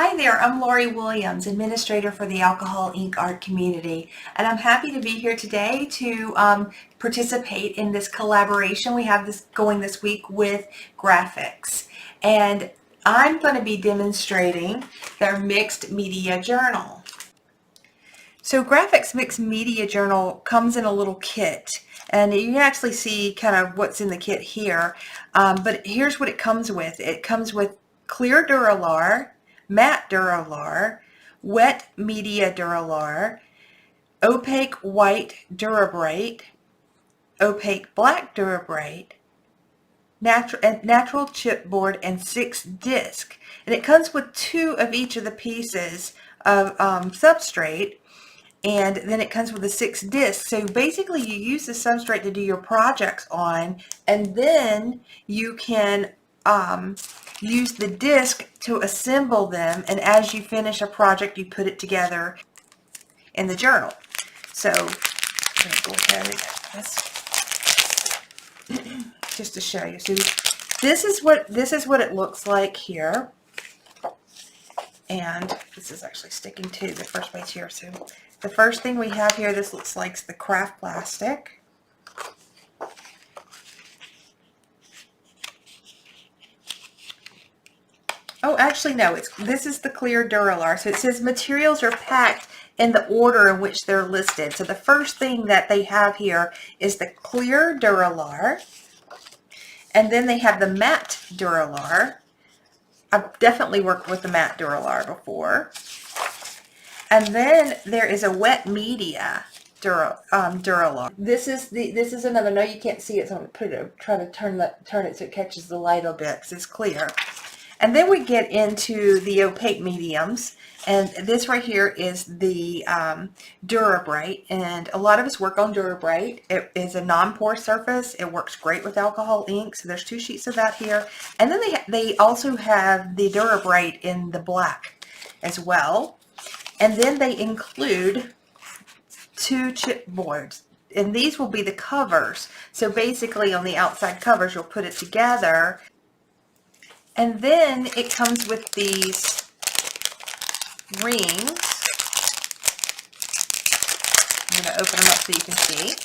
Hi there, I'm Lori Williams, Administrator for the Alcohol Ink Art community, and I'm happy to be here today to participate in this collaboration we have going this week with Grafix. And I'm going to be demonstrating their mixed media journal. So Grafix Mixed Media Journal comes in a little kit, and you can actually see kind of what's in the kit here, but here's what it comes with. It comes with clear Duralar, matte Duralar, wet media Duralar, opaque white Dura-Bright, opaque black Dura-Bright, natural chipboard, and 6 discs. And it comes with 2 of each of the pieces of substrate, and then it comes with the 6 discs. So basically you use the substrate to do your projects on, and then you can use the disc to assemble them, and as you finish a project you put it together in the journal. So I'm going to go ahead and this just to show you. So this is what it looks like here, and this is actually sticking to the first page here. So the first thing we have here, this looks like the craft plastic. Oh, actually, no, this is the clear Duralar. So it says materials are packed in the order in which they're listed. So the first thing that they have here is the clear Duralar, and then they have the matte Duralar. I've definitely worked with the matte Duralar before. And then there is a wet media Duralar. This is another. No, you can't see it, so I'm going to try to turn it so it catches the light a bit because it's clear. And then we get into the opaque mediums, and this right here is the Dura-Bright, and a lot of us work on Dura-Bright. It is a non-pore surface. It works great with alcohol ink, so there's 2 sheets of that here. And then they also have the Dura-Bright in the black as well. And then they include 2 chipboards, and these will be the covers. So basically on the outside covers you'll put it together. And then it comes with these rings. I'm going to open them up so you can see.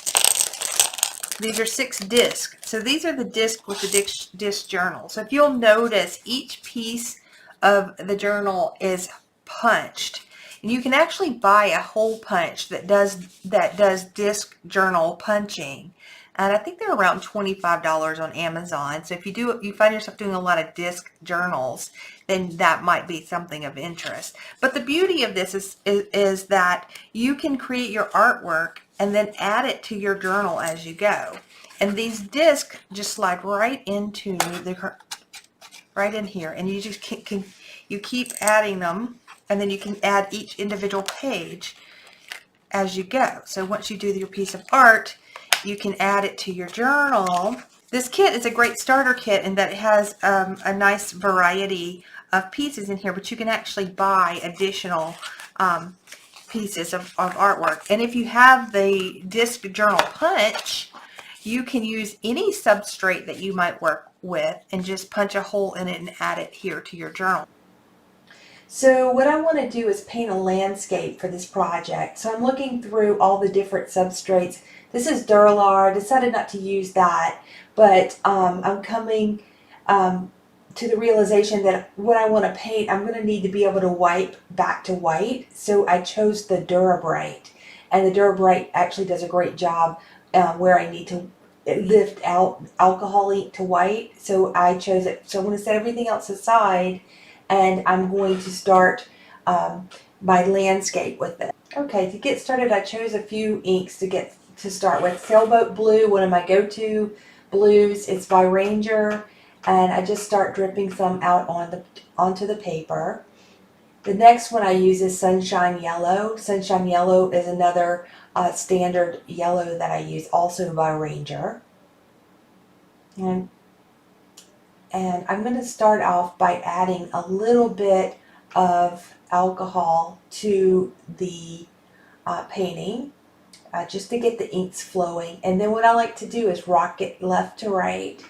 These are 6 discs. So these are the discs with the disc journal. So if you'll notice, each piece of the journal is punched. And you can actually buy a hole punch that does disc journal punching. And I think they're around $25 on Amazon. So if you find yourself doing a lot of disc journals, then that might be something of interest. But the beauty of this is that you can create your artwork and then add it to your journal as you go. And these discs just slide right into right in here, and you just you keep adding them, and then you can add each individual page as you go. So once you do your piece of art, you can add it to your journal. This kit is a great starter kit in that it has a nice variety of pieces in here, but you can actually buy additional pieces of artwork. And if you have the disc journal punch, you can use any substrate that you might work with and just punch a hole in it and add it here to your journal. So what I want to do is paint a landscape for this project. So I'm looking through all the different substrates. This is Duralar. I decided not to use that, but I'm coming to the realization that what I want to paint, I'm going to need to be able to wipe back to white. So I chose the Dura-Bright, and the Dura-Bright actually does a great job where I need to lift out alcohol ink to white. So I chose it. So I'm going to set everything else aside, and I'm going to start my landscape with it. Okay, to get started, I chose a few inks to start with. Sailboat Blue, one of my go-to blues. It's by Ranger, and I just start dripping some out onto the paper. The next one I use is Sunshine Yellow. Sunshine Yellow is another standard yellow that I use, also by Ranger. And I'm going to start off by adding a little bit of alcohol to the painting, just to get the inks flowing. And then what I like to do is rock it left to right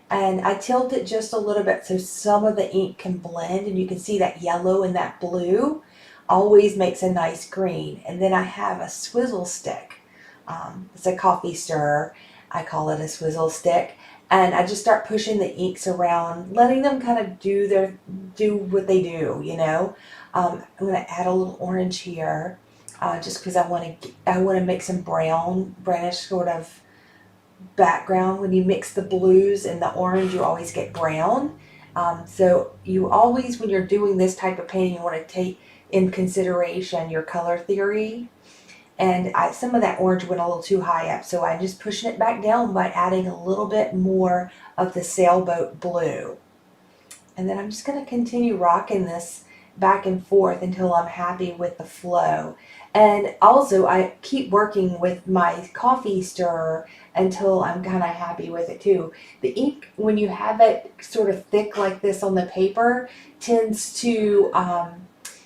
And I tilt it just a little bit so some of the ink can blend, and you can see that yellow and that blue always makes a nice green. And then I have a swizzle stick. It's a coffee stirrer. I call it a swizzle stick. And I just start pushing the inks around, letting them kind of do what they do, you know. I'm going to add a little orange here, just because I want to make some brownish sort of background. When you mix the blues and the orange, you always get brown. So you always, when you're doing this type of painting, you want to take in consideration your color theory. And some of that orange went a little too high up, so I'm just pushing it back down by adding a little bit more of the sailboat blue. And then I'm just going to continue rocking this back and forth until I'm happy with the flow. And also I keep working with my coffee stirrer until I'm kind of happy with it too. The ink, when you have it sort of thick like this on the paper, tends to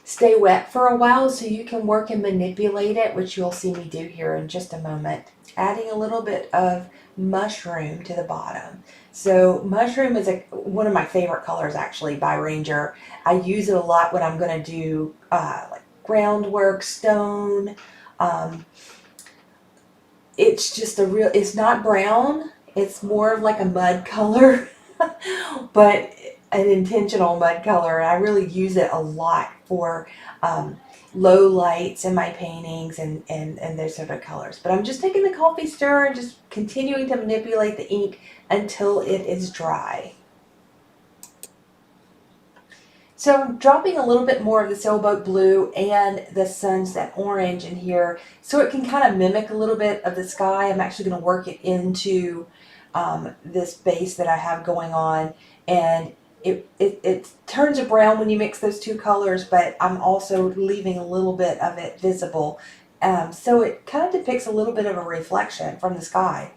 stay wet for a while, so you can work and manipulate it, which you'll see me do here in just a moment. Adding a little bit of mushroom to the bottom. So mushroom is one of my favorite colors actually by Ranger. I use it a lot when I'm going to do like groundwork, stone. It's just it's not brown. It's more of like a mud color, but an intentional mud color. I really use it a lot for low lights in my paintings and those sort of colors. But I'm just taking the coffee stirrer and just continuing to manipulate the ink until it is dry. So I'm dropping a little bit more of the sailboat blue and the sunset orange in here so it can kind of mimic a little bit of the sky. I'm actually going to work it into this base that I have going on, and it turns a brown when you mix those two colors, but I'm also leaving a little bit of it visible. So it kind of depicts a little bit of a reflection from the sky.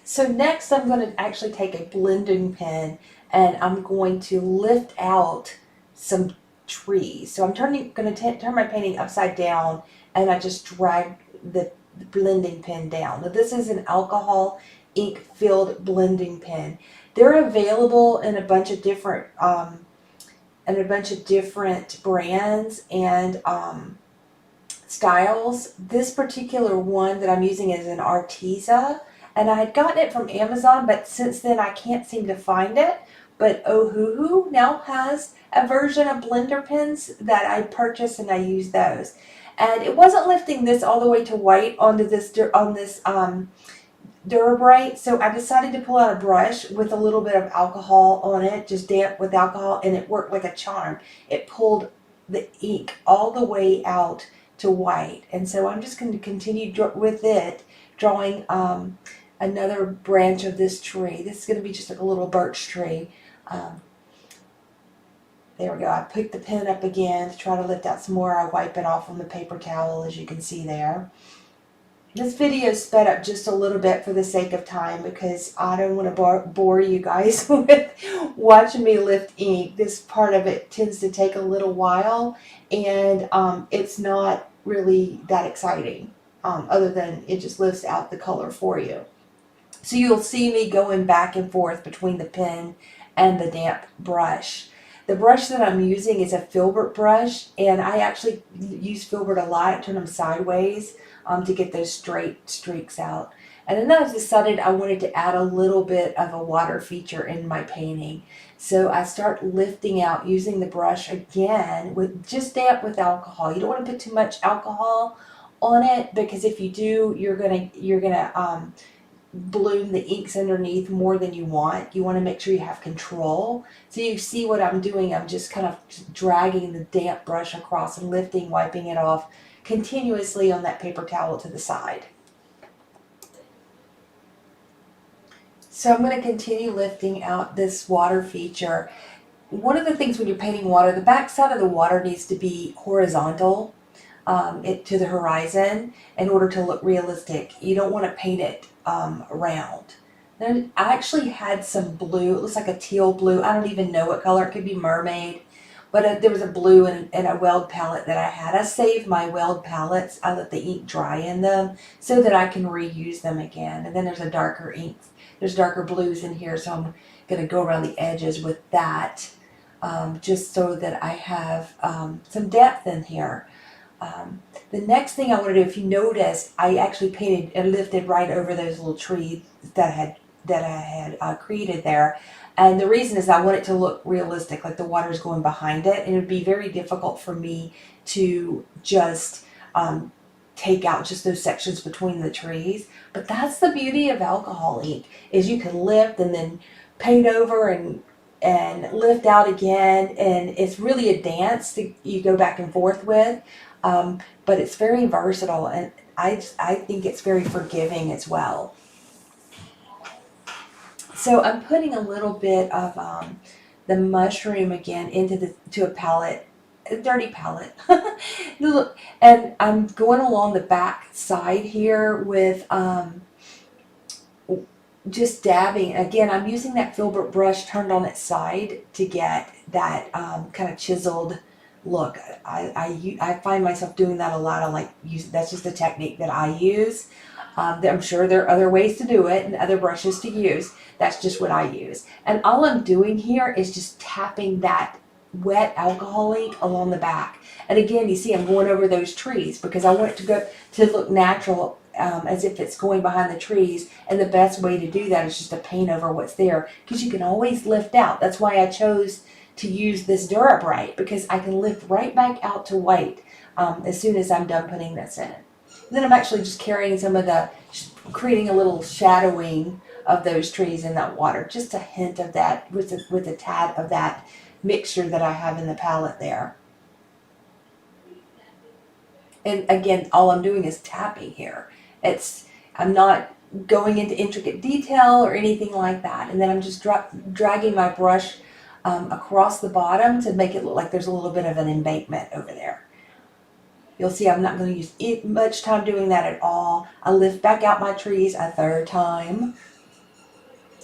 So next I'm going to actually take a blending pen and I'm going to lift out some trees. So I'm going to turn my painting upside down, and I just drag the blending pen down. Now this is an alcohol ink filled blending pen. They're available in a bunch of different brands and styles. This particular one that I'm using is an Artista, and I had gotten it from Amazon, but since then I can't seem to find it. But Ohuhu now has a version of blender pens that I purchased, and I use those. And it wasn't lifting this all the way to white onto this Dura-Bright, so I decided to pull out a brush with a little bit of alcohol on it, just damp with alcohol, and it worked like a charm. It pulled the ink all the way out to white. And so I'm just going to continue with it, drawing another branch of this tree. This is going to be just like a little birch tree. There we go. I picked the pen up again to try to lift out some more. I wipe it off on the paper towel, as you can see there. This video is sped up just a little bit for the sake of time, because I don't want to bore you guys with watching me lift ink. This part of it tends to take a little while, and it's not really that exciting, other than it just lifts out the color for you. So you'll see me going back and forth between the pen and the damp brush. The brush that I'm using is a filbert brush, and I actually use filbert a lot. I turn them sideways to get those straight streaks out. And then I decided I wanted to add a little bit of a water feature in my painting. So I start lifting out using the brush again, with just damp with alcohol. You don't want to put too much alcohol on it, because if you do, you're gonna bloom the inks underneath more than you want. You want to make sure you have control. So you see what I'm doing. I'm just kind of dragging the damp brush across and lifting, wiping it off continuously on that paper towel to the side. So I'm going to continue lifting out this water feature. One of the things when you're painting water, the back side of the water needs to be horizontal to the horizon in order to look realistic. You don't want to paint it round. Then I actually had some blue. It looks like a teal blue. I don't even know what color. It could be mermaid. But there was a blue and a weld palette that I had. I saved my weld palettes. I let the ink dry in them so that I can reuse them again. And then there's a darker ink. There's darker blues in here, so I'm going to go around the edges with that, just so that I have some depth in here. The next thing I want to do, if you notice, I actually painted and lifted right over those little trees that I had created there. And the reason is I want it to look realistic, like the water's going behind it. And it would be very difficult for me to just take out just those sections between the trees. But that's the beauty of alcohol ink, is you can lift and then paint over and lift out again. And it's really a dance that you go back and forth with. But it's very versatile, and I think it's very forgiving as well. So I'm putting a little bit of the mushroom again into a palette, a dirty palette. And I'm going along the back side here with just dabbing. Again, I'm using that filbert brush turned on its side to get that kind of chiseled look. I find myself doing that a lot. That's just a technique that I use. I'm sure there are other ways to do it and other brushes to use. That's just what I use. And all I'm doing here is just tapping that wet alcohol ink along the back. And again, you see I'm going over those trees because I want it to look natural, as if it's going behind the trees. And the best way to do that is just to paint over what's there, because you can always lift out. That's why I chose to use this Dura-Bright, because I can lift right back out to white as soon as I'm done putting this in. Then I'm actually just carrying creating a little shadowing of those trees in that water. Just a hint of that with a tad of that mixture that I have in the palette there. And again, all I'm doing is tapping here. I'm not going into intricate detail or anything like that. And then I'm just dragging my brush across the bottom to make it look like there's a little bit of an embankment over there. You'll see I'm not going to use much time doing that at all. I lift back out my trees a third time.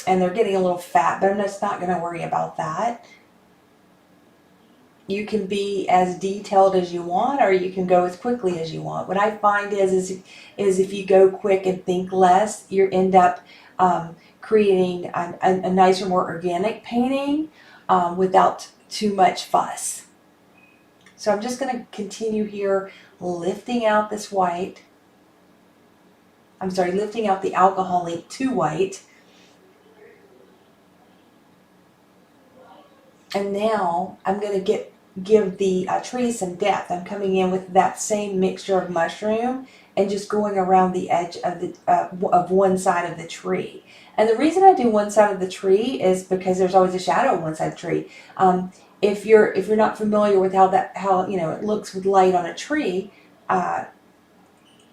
And they're getting a little fat, but I'm just not going to worry about that. You can be as detailed as you want, or you can go as quickly as you want. What I find is if you go quick and think less, you end up creating a nicer, more organic painting without too much fuss. So I'm just going to continue here, lifting out this white. I'm sorry, lifting out the alcohol ink to white. And now I'm going to give the tree some depth. I'm coming in with that same mixture of mushroom and just going around the edge of one side of the tree. And the reason I do one side of the tree is because there's always a shadow on one side of the tree. If you're not familiar with how it looks with light on a tree,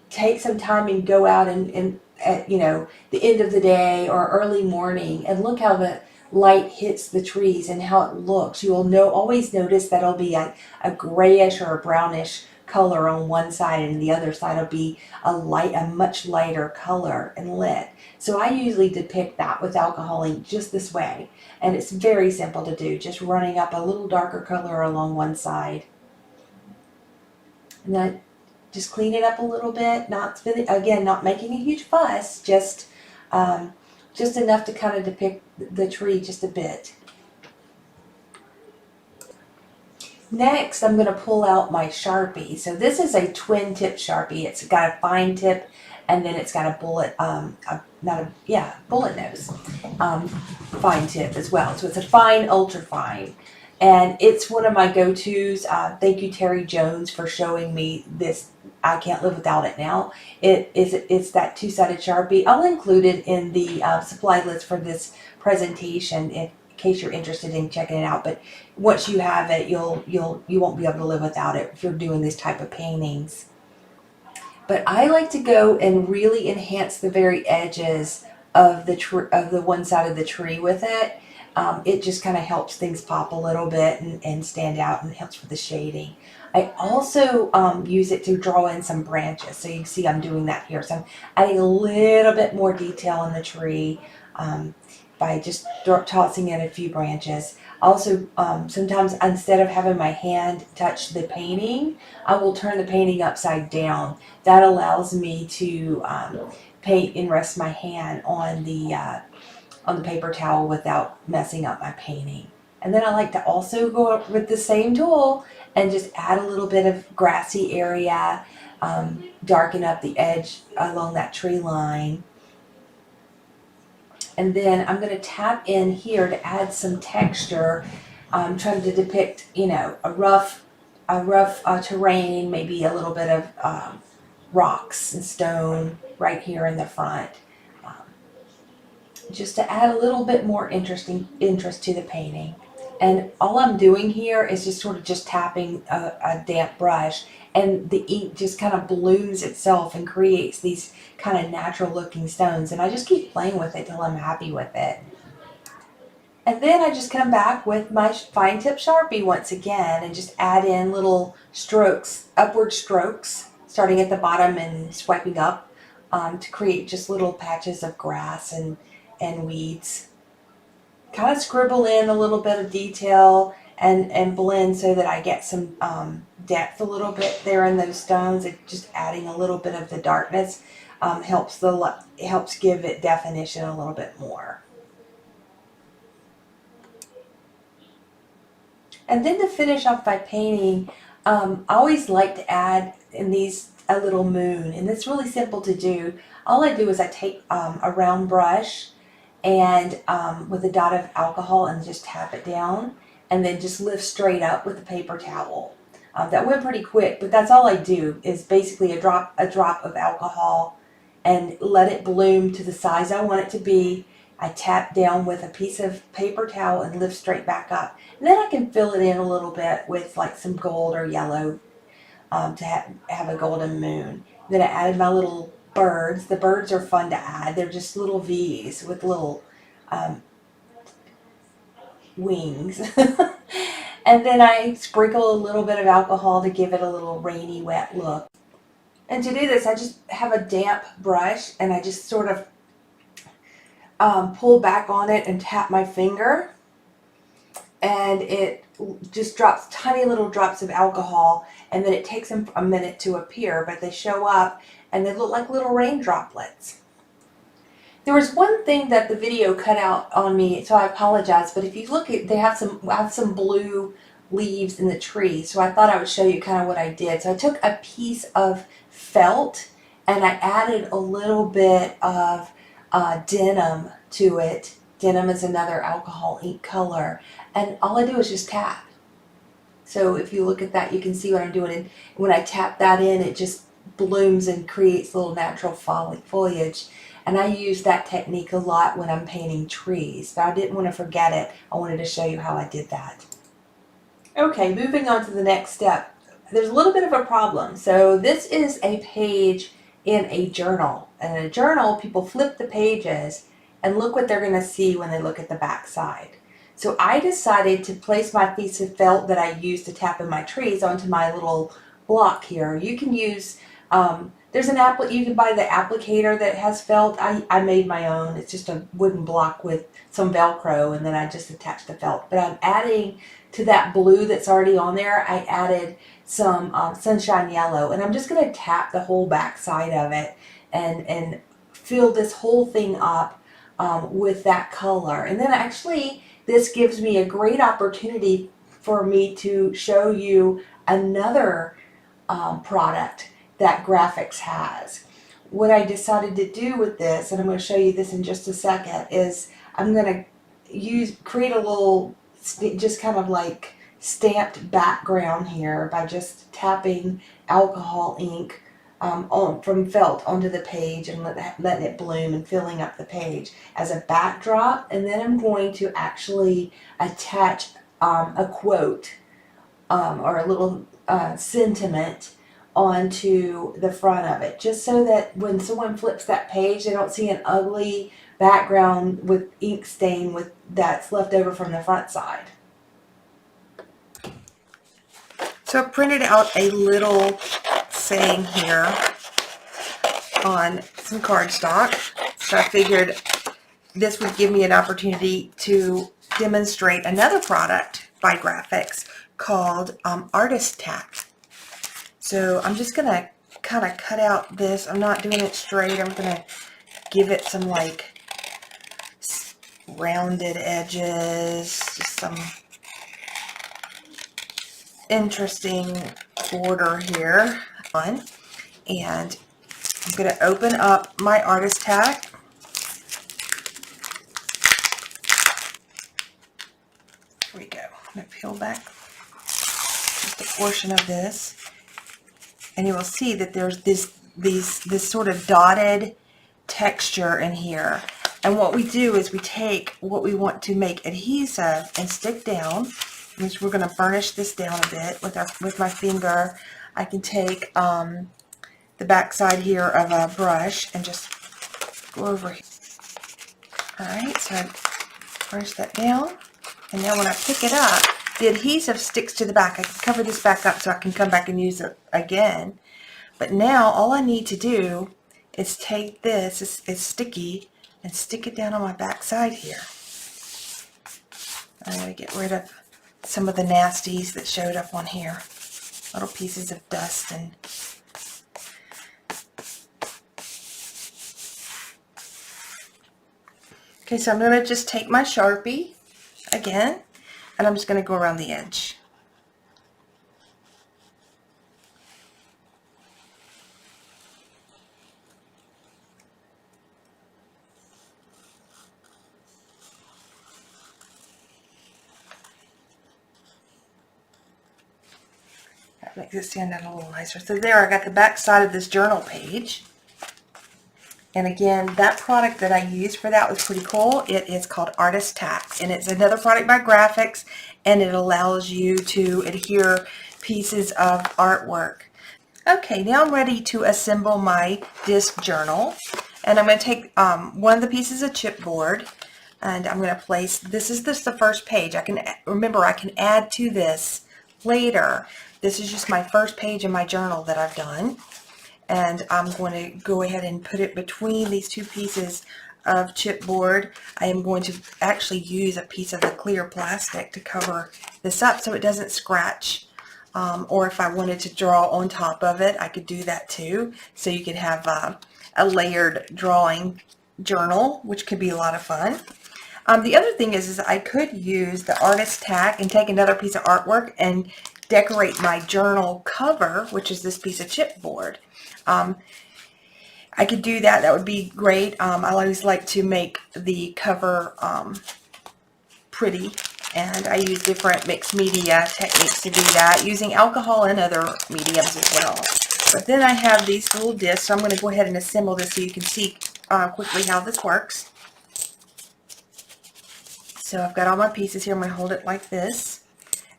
take some time and go out and at the end of the day or early morning and look how the light hits the trees and how it looks. You will always notice that it'll be a grayish or a brownish color on one side, and the other side will be a much lighter color and lit. So I usually depict that with alcohol ink just this way, and it's very simple to do, just running up a little darker color along one side. And then just clean it up a little bit, not making a huge fuss, just enough to kind of depict the tree just a bit. Next, I'm going to pull out my Sharpie. So this is a twin tip Sharpie. It's got a fine tip, and then it's got a bullet, bullet nose, fine tip as well. So it's a fine, ultra fine. And it's one of my go-tos. Thank you, Terry Jones, for showing me this. I can't live without it now. It's that two-sided Sharpie. I'll include it in the supply list for this presentation in case you're interested in checking it out. But once you have it, you won't be able to live without it if you're doing this type of paintings. But I like to go and really enhance the very edges of the one side of the tree with it. It just kind of helps things pop a little bit and stand out, and helps with the shading. I also use it to draw in some branches. So you can see I'm doing that here. So I'm adding a little bit more detail in the tree by just tossing in a few branches. Also, sometimes instead of having my hand touch the painting, I will turn the painting upside down. That allows me to paint and rest my hand on the paper towel without messing up my painting. And then I like to also go up with the same tool and just add a little bit of grassy area, darken up the edge along that tree line. And then I'm going to tap in here to add some texture. I'm trying to depict, you know, a rough terrain, maybe a little bit of rocks and stone right here in the front, just to add a little bit more interest to the painting. And all I'm doing here is just sort of just tapping a damp brush, and the ink just kind of blooms itself and creates these kind of natural looking stones. And I just keep playing with it till I'm happy with it. And then I just come back with my fine tip Sharpie once again and just add in little strokes, upward strokes, starting at the bottom and swiping up to create just little patches of grass and weeds. Kind of scribble in a little bit of detail and blend so that I get some depth a little bit there in those stones. It just adding a little bit of the darkness helps give it definition a little bit more. And then to finish off my painting, I always like to add in these a little moon, and it's really simple to do. All I do is I take a round brush and with a dot of alcohol and just tap it down, and then just lift straight up with a paper towel. That went pretty quick, but that's all I do is basically a drop of alcohol and let it bloom to the size I want it to be. I tap down with a piece of paper towel and lift straight back up. And then I can fill it in a little bit with like some gold or yellow to have a golden moon. Then I added my little birds. The birds are fun to add. They're just little V's with little wings. And then I sprinkle a little bit of alcohol to give it a little rainy, wet look. And to do this, I just have a damp brush and I just sort of pull back on it and tap my finger, and it just drops tiny little drops of alcohol, and then it takes them a minute to appear, but they show up and they look like little rain droplets. There was one thing that the video cut out on me, so I apologize, but if you look at, I have some blue leaves in the tree, so I thought I would show you kind of what I did. So I took a piece of felt and I added a little bit of denim to it. Denim is another alcohol ink color, and all I do is just tap. So if you look at that, you can see what I'm doing, and when I tap that in, it just blooms and creates little natural foliage. And I use that technique a lot when I'm painting trees, but I didn't want to forget it. I wanted to show you how I did that. Okay, moving on to the next step. There's a little bit of a problem. So this is a page in a journal. And in a journal, people flip the pages and look what they're going to see when they look at the back side. So I decided to place my piece of felt that I used to tap in my trees onto my little block here. You can use, there's an you can buy the applicator that has felt. I made my own. It's just a wooden block with some Velcro, and then I just attached the felt. But I'm adding to that blue that's already on there, I added some sunshine yellow, and I'm just going to tap the whole back side of it and fill this whole thing up with that color. And then actually this gives me a great opportunity for me to show you another product that Grafix has. What I decided to do with this, and I'm going to show you this in just a second, is I'm going to create a little just kind of like stamped background here by just tapping alcohol ink from felt onto the page and letting it bloom and filling up the page as a backdrop. And then I'm going to actually attach a quote or a little sentiment onto the front of it, just so that when someone flips that page, they don't see an ugly background with ink stain that's left over from the front side. So I printed out a little saying here on some cardstock. So I figured this would give me an opportunity to demonstrate another product by Grafix called Artist-tac. So I'm just going to kind of cut out this. I'm not doing it straight. I'm going to give it some like rounded edges, just some interesting border here. And I'm going to open up my Artist-tac. Here we go. I'm going to peel back just a portion of this, and you will see that there's this sort of dotted texture in here. And what we do is we take what we want to make adhesive and stick down, which we're going to burnish this down a bit with my finger. I can take the back side here of a brush and just go over here. Alright, so I burnish that down, and now when I pick it up, the adhesive sticks to the back. I can cover this back up so I can come back and use it again. But now all I need to do is take this, it's sticky, and stick it down on my back side here. I'm going to get rid of some of the nasties that showed up on here. Little pieces of dust and okay, so I'm going to just take my Sharpie again, and I'm just going to go around the edge. That makes it stand out a little nicer. So there, I got the back side of this journal page. And again, that product that I used for that was pretty cool. It is called Artist-tac, and it's another product by Grafix, and it allows you to adhere pieces of artwork. Okay, now I'm ready to assemble my disc journal, and I'm going to take one of the pieces of chipboard, and I'm going to place, this is just the first page. I can add to this later. This is just my first page in my journal that I've done. And I'm going to go ahead and put it between these two pieces of chipboard. I am going to actually use a piece of the clear plastic to cover this up so it doesn't scratch. Or if I wanted to draw on top of it, I could do that too. So you could have a layered drawing journal, which could be a lot of fun. The other thing is I could use the Artist-tac and take another piece of artwork and decorate my journal cover, which is this piece of chipboard. I could do that. That would be great. I always like to make the cover pretty, and I use different mixed media techniques to do that, using alcohol and other mediums as well. But then I have these little discs, so I'm going to go ahead and assemble this so you can see quickly how this works. So I've got all my pieces here. I'm going to hold it like this,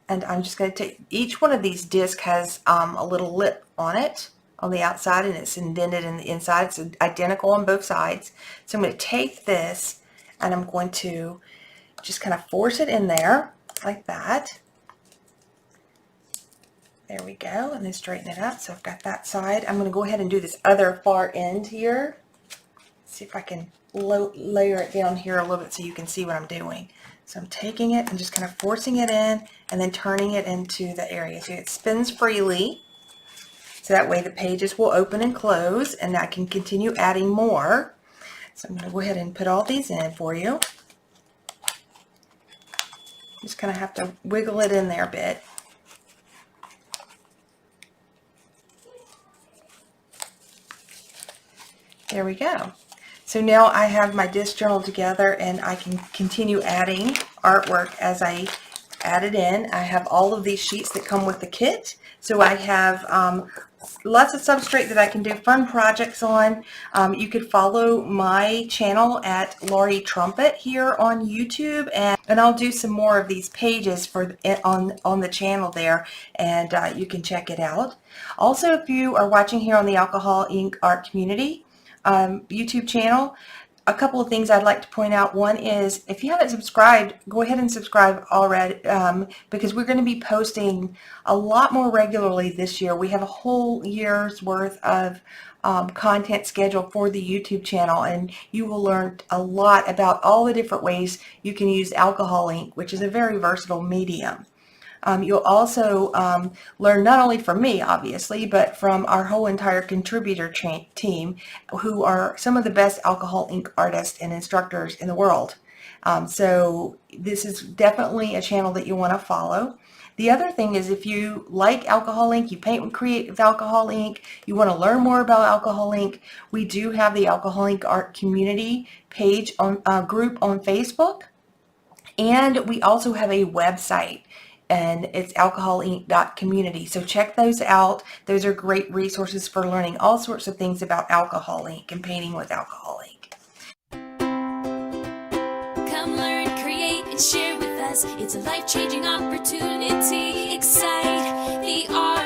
and I'm just going to take, each one of these discs has a little lip on it on the outside, and it's indented in the inside. It's identical on both sides. So I'm going to take this, and I'm going to just kind of force it in there like that. There we go, and then straighten it up. So I've got that side. I'm going to go ahead and do this other far end here. See if I can layer it down here a little bit so you can see what I'm doing. So I'm taking it and just kind of forcing it in and then turning it into the area. So it spins freely. So that way the pages will open and close, and I can continue adding more. So I'm going to go ahead and put all these in for you. Just kind of have to wiggle it in there a bit. There we go. So now I have my disc journal together, and I can continue adding artwork as I add it in. I have all of these sheets that come with the kit. So I have lots of substrate that I can do fun projects on. You could follow my channel at Laurie Trumpet here on YouTube, and I'll do some more of these pages for on the channel there, and you can check it out. Also, if you are watching here on the Alcohol Ink Art Community YouTube channel, a couple of things I'd like to point out. One is, if you haven't subscribed, go ahead and subscribe already, because we're going to be posting a lot more regularly this year. We have a whole year's worth of content scheduled for the YouTube channel, and you will learn a lot about all the different ways you can use alcohol ink, which is a very versatile medium. You'll also learn not only from me, obviously, but from our whole entire contributor team, who are some of the best alcohol ink artists and instructors in the world. So this is definitely a channel that you want to follow. The other thing is, if you like alcohol ink, you paint and create with alcohol ink, you want to learn more about alcohol ink, we do have the Alcohol Ink Art Community page on group on Facebook, and we also have a website, and it's alcoholink.community. So check those out. Those are great resources for learning all sorts of things about alcohol ink and painting with alcohol ink. Come learn, create, and share with us. It's a life-changing opportunity. Excite the art.